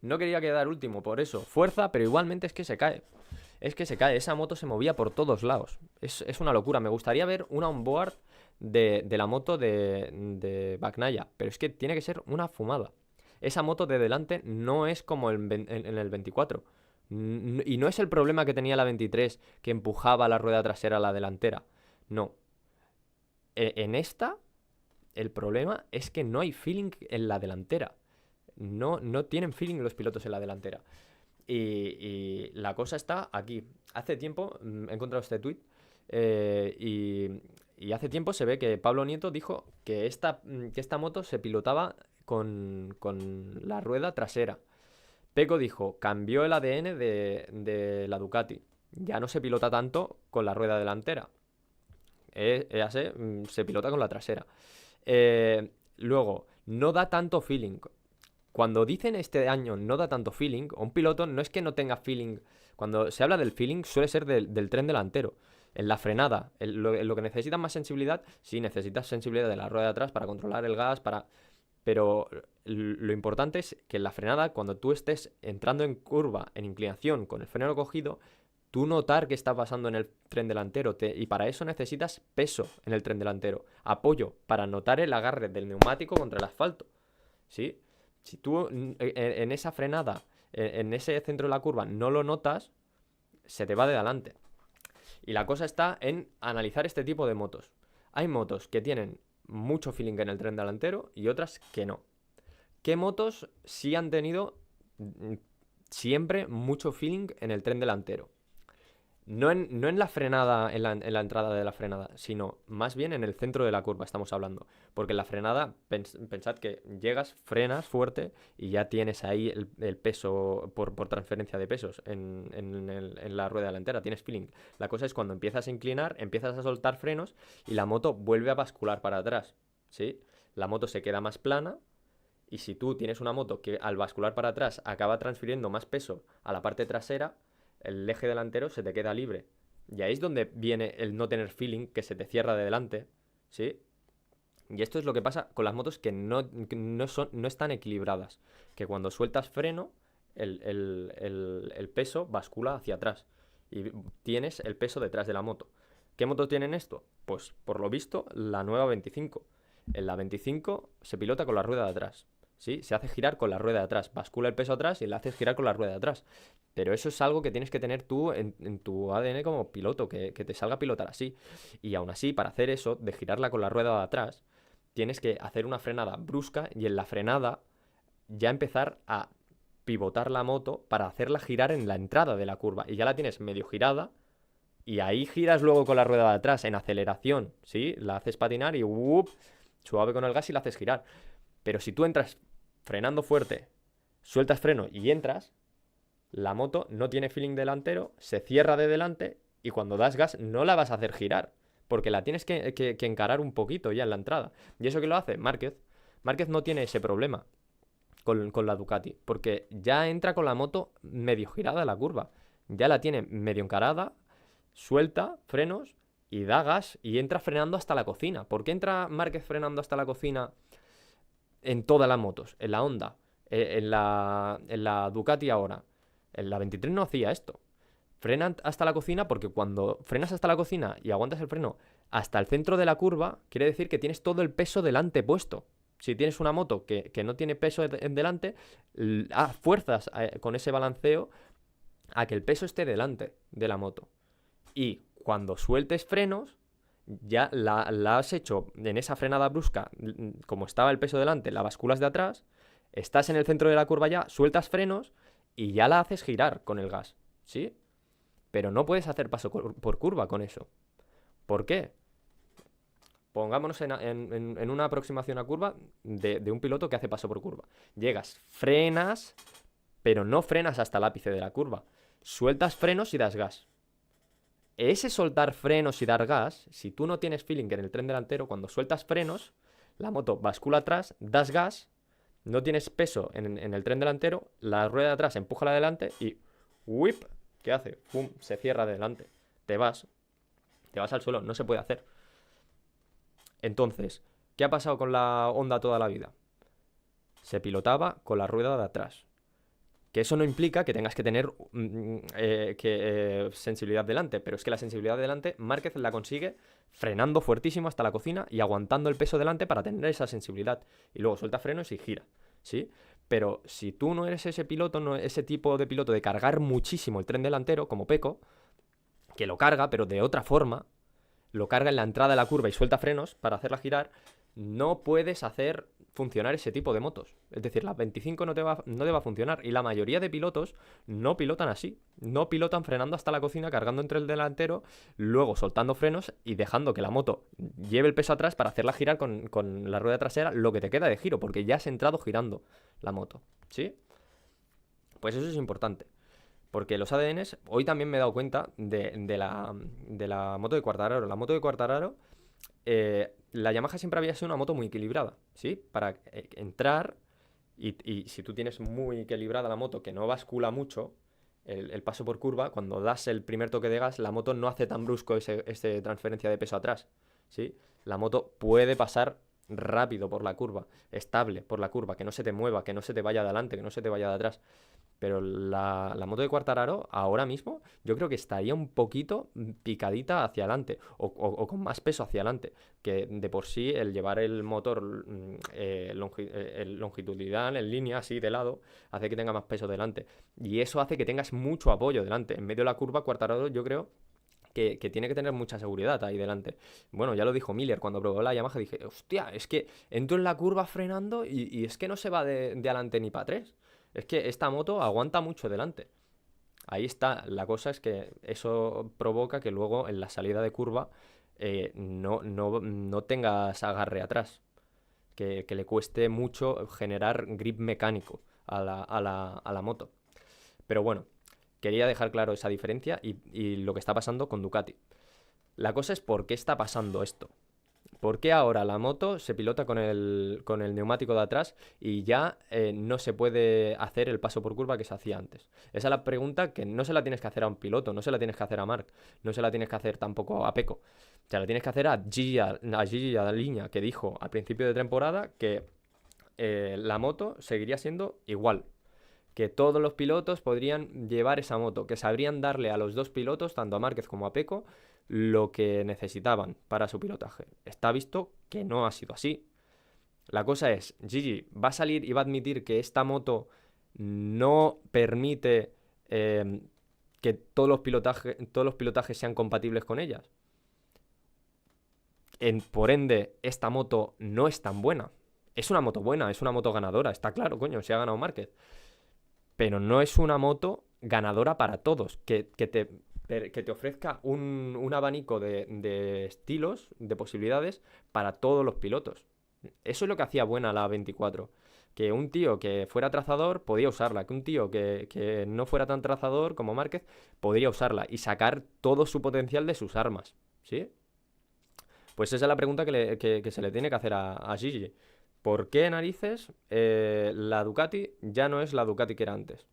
No quería quedar último, por eso. Fuerza, pero igualmente es que se cae. Es que se cae. Esa moto se movía por todos lados. Es una locura. Me gustaría ver una onboard de la moto de Bagnaia. Pero es que tiene que ser una fumada. Esa moto de delante no es como en el 24. Y no es el problema que tenía la 23, que empujaba la rueda trasera a la delantera. No. En esta, el problema es que no hay feeling en la delantera. No tienen feeling los pilotos en la delantera. Y la cosa está aquí. Hace tiempo he encontrado este tweet y hace tiempo se ve que Pablo Nieto dijo que esta moto se pilotaba con la rueda trasera. Pecco dijo, cambió el ADN de la Ducati. Ya no se pilota tanto con la rueda delantera. Se pilota con la trasera. Luego, no da tanto feeling. Cuando dicen este año no da tanto feeling, un piloto no es que no tenga feeling. Cuando se habla del feeling suele ser del tren delantero. En la frenada, en lo que necesitas más sensibilidad, sí necesitas sensibilidad de la rueda de atrás para controlar el gas, pero lo importante es que en la frenada, cuando tú estés entrando en curva, en inclinación, con el freno cogido, tú notar qué está pasando en el tren delantero. Y para eso necesitas peso en el tren delantero. Apoyo para notar el agarre del neumático contra el asfalto. ¿Sí? Si tú en esa frenada, en ese centro de la curva, no lo notas, se te va de delante. Y la cosa está en analizar este tipo de motos. Hay motos que tienen mucho feeling en el tren delantero y otras que no. ¿Qué motos sí han tenido siempre mucho feeling en el tren delantero? No en la frenada, en la entrada de la frenada, sino más bien en el centro de la curva estamos hablando. Porque en la frenada, pensad que llegas, frenas fuerte y ya tienes ahí el peso por transferencia de pesos en la rueda delantera, tienes feeling. La cosa es cuando empiezas a inclinar, empiezas a soltar frenos y la moto vuelve a bascular para atrás, ¿sí? La moto se queda más plana y si tú tienes una moto que al bascular para atrás acaba transfiriendo más peso a la parte trasera, el eje delantero se te queda libre. Y ahí es donde viene el no tener feeling, que se te cierra de delante, ¿sí? Y esto es lo que pasa con las motos que no están equilibradas. Que cuando sueltas freno, el peso bascula hacia atrás. Y tienes el peso detrás de la moto. ¿Qué motos tienen esto? Pues por lo visto, la nueva 25. En la 25 se pilota con la rueda de atrás. ¿Sí? Se hace girar con la rueda de atrás. Bascula el peso atrás y la haces girar con la rueda de atrás. Pero eso es algo que tienes que tener tú en tu ADN como piloto, que te salga a pilotar así. Y aún así, para hacer eso, de girarla con la rueda de atrás, tienes que hacer una frenada brusca y en la frenada ya empezar a pivotar la moto para hacerla girar en la entrada de la curva. Y ya la tienes medio girada y ahí giras luego con la rueda de atrás en aceleración, ¿sí? La haces patinar y suave con el gas y la haces girar. Pero si tú entras frenando fuerte, sueltas freno y entras, la moto no tiene feeling delantero, se cierra de delante y cuando das gas no la vas a hacer girar, porque la tienes que encarar un poquito ya en la entrada. ¿Y eso que lo hace? Márquez. Márquez no tiene ese problema con la Ducati, porque ya entra con la moto medio girada a la curva. Ya la tiene medio encarada, suelta, frenos y da gas y entra frenando hasta la cocina. ¿Por qué entra Márquez frenando hasta la cocina en todas las motos? En la Honda, en la Ducati ahora. En la 23 no hacía esto. Frenan hasta la cocina porque cuando frenas hasta la cocina y aguantas el freno hasta el centro de la curva, quiere decir que tienes todo el peso delante puesto. Si tienes una moto que no tiene peso en delante, fuerzas con ese balanceo a que el peso esté delante de la moto. Y cuando sueltes frenos, ya la has hecho en esa frenada brusca, como estaba el peso delante, la basculas de atrás, estás en el centro de la curva ya, sueltas frenos y ya la haces girar con el gas, ¿sí? Pero no puedes hacer paso por curva con eso. ¿Por qué? Pongámonos en una aproximación a curva de un piloto que hace paso por curva. Llegas, frenas, pero no frenas hasta el ápice de la curva. Sueltas frenos y das gas. Ese soltar frenos y dar gas, si tú no tienes feeling en el tren delantero, cuando sueltas frenos, la moto bascula atrás, das gas, no tienes peso en el tren delantero, la rueda de atrás empuja la delante y whip, ¿qué hace? ¡Pum! Se cierra de delante. Te vas al suelo, no se puede hacer. Entonces, ¿qué ha pasado con la Honda toda la vida? Se pilotaba con la rueda de atrás. Que eso no implica que tengas que tener sensibilidad delante, pero es que la sensibilidad delante Márquez la consigue frenando fuertísimo hasta la cocina y aguantando el peso delante para tener esa sensibilidad. Y luego suelta frenos y gira, ¿sí? Pero si tú no eres ese piloto, no ese tipo de piloto de cargar muchísimo el tren delantero, como Pecco, que lo carga, pero de otra forma, lo carga en la entrada de la curva y suelta frenos para hacerla girar, no puedes hacer funcionar ese tipo de motos. Es decir, la 25 no te va a funcionar. Y la mayoría de pilotos no pilotan así. No pilotan frenando hasta la cocina, cargando entre el delantero, luego soltando frenos y dejando que la moto lleve el peso atrás para hacerla girar con la rueda trasera lo que te queda de giro, porque ya has entrado girando la moto. ¿Sí? Pues eso es importante. Porque los ADNs, hoy también me he dado cuenta de la moto de Quartararo. La moto de Quartararo, la Yamaha siempre había sido una moto muy equilibrada, ¿sí? Para entrar, y si tú tienes muy equilibrada la moto, que no bascula mucho el paso por curva, cuando das el primer toque de gas, la moto no hace tan brusco ese transferencia de peso atrás, ¿sí? La moto puede pasar rápido por la curva, estable por la curva, que no se te mueva, que no se te vaya de adelante, que no se te vaya de atrás. Pero la moto de Quartararo ahora mismo yo creo que estaría un poquito picadita hacia adelante o con más peso hacia adelante. Que de por sí el llevar el motor el longitudinal en línea así de lado hace que tenga más peso delante. Y eso hace que tengas mucho apoyo delante. En medio de la curva Quartararo yo creo que tiene que tener mucha seguridad ahí delante. Bueno, ya lo dijo Miller cuando probó la Yamaha. Dije, hostia, es que entro en la curva frenando y es que no se va de adelante ni para atrás. Es que esta moto aguanta mucho delante. Ahí está. La cosa es que eso provoca que luego en la salida de curva no tengas agarre atrás. Que le cueste mucho generar grip mecánico a la moto. Pero bueno, quería dejar claro esa diferencia y lo que está pasando con Ducati. La cosa es por qué está pasando esto. ¿Por qué ahora la moto se pilota con el neumático de atrás y ya no se puede hacer el paso por curva que se hacía antes? Esa es la pregunta que no se la tienes que hacer a un piloto, no se la tienes que hacer a Marc, no se la tienes que hacer tampoco a Pecco. Se la tienes que hacer a Gigi Dall'Igna, que dijo al principio de temporada que la moto seguiría siendo igual. Que todos los pilotos podrían llevar esa moto, que sabrían darle a los dos pilotos, tanto a Márquez como a Pecco, lo que necesitaban para su pilotaje. Está visto que no ha sido así. La cosa es, Gigi va a salir y va a admitir que esta moto no permite que todos los pilotajes sean compatibles con ellas. Por ende, esta moto no es tan buena. Es una moto buena, es una moto ganadora, está claro, coño, se ha ganado Márquez. Pero no es una moto ganadora para todos, que te ofrezca un abanico de estilos, de posibilidades para todos los pilotos. Eso es lo que hacía buena la 24. Que un tío que fuera trazador podía usarla, que un tío que no fuera tan trazador como Márquez podría usarla y sacar todo su potencial de sus armas, ¿sí? Pues esa es la pregunta que se le tiene que hacer a Gigi. ¿Por qué narices la Ducati ya no es la Ducati que era antes?